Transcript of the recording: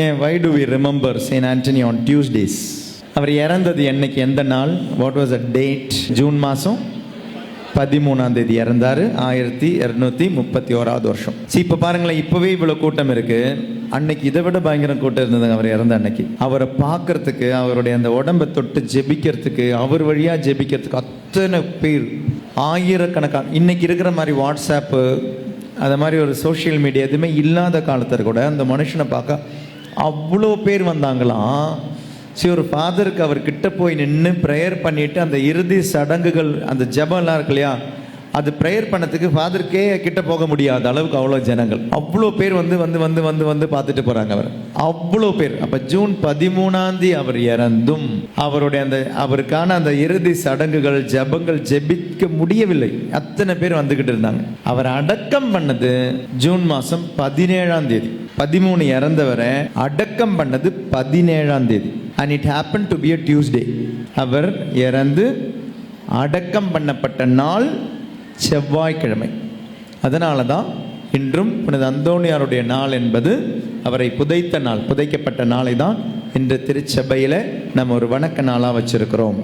ஏன் why do we remember Saint Anthony on Tuesdays? அவர் இறந்தது என்னைக்கு, எந்த நாள்? What was a date? June மாதம் 13ஆம் தேதி இறந்தாரு, 1231 வருஷம். இப்போ பாருங்களேன், இப்போவே இவ்வளோ கூட்டம் இருக்கு. அன்னைக்கு இதை விட பயங்கர கூட்டம் இருந்தது அவர் இறந்த அன்னைக்கு. அவரை பார்க்கறதுக்கு, அவருடைய அந்த உடம்பை தொட்டு ஜெபிக்கிறதுக்கு, அவர் வழியா ஜெபிக்கிறதுக்கு அத்தனை பேர், ஆயிரக்கணக்கான. இன்னைக்கு இருக்கிற மாதிரி வாட்ஸ்அப்பு அது மாதிரி ஒரு சோஷியல் மீடியா எதுவுமே இல்லாத காலத்தில் கூட அந்த மனுஷனை பார்க்க அவ்வளோ பேர் வந்தாங்களாம். சரி, ஒரு ஃபாதருக்கு அவர் கிட்ட போய் நின்று ப்ரேயர் பண்ணிட்டு அந்த இறுதி சடங்குகள், அந்த ஜெபம்லாம் இருக்கு இல்லையா, அது ப்ரேயர் பண்ணதுக்கு ஃபாதருக்கே கிட்ட போக முடியாத அளவுக்கு அவ்வளோ ஜனங்கள், அவ்வளோ பேர் வந்து வந்து வந்து வந்து வந்து பார்த்துட்டு போகிறாங்க அவர், அவ்வளோ பேர். அப்போ ஜூன் 13ஆம் தேதி அவர் இறந்தும் அவருடைய அந்த அவருக்கான அந்த இறுதி சடங்குகள் ஜெபங்கள் ஜெபிக்க முடியவில்லை. அத்தனை பேர் வந்துக்கிட்டு இருந்தாங்க. அவர் அடக்கம் பண்ணது ஜூன் மாதம் 17ஆம் தேதி. 13 இறந்தவரை அடக்கம் பண்ணது 17ஆம் தேதி. And it happened to be a Tuesday. அவர் இறந்து அடக்கம் பண்ணப்பட்ட நாள் செவ்வாய்க்கிழமை. அதனால தான் இன்றும் புனித அந்தோணியாருடைய நாள் என்பது அவரை புதைத்த நாள், புதைக்கப்பட்ட நாளை தான் இன்று திருச்சபையில் நம்ம ஒரு வணக்க நாளாக வச்சிருக்கிறோம்.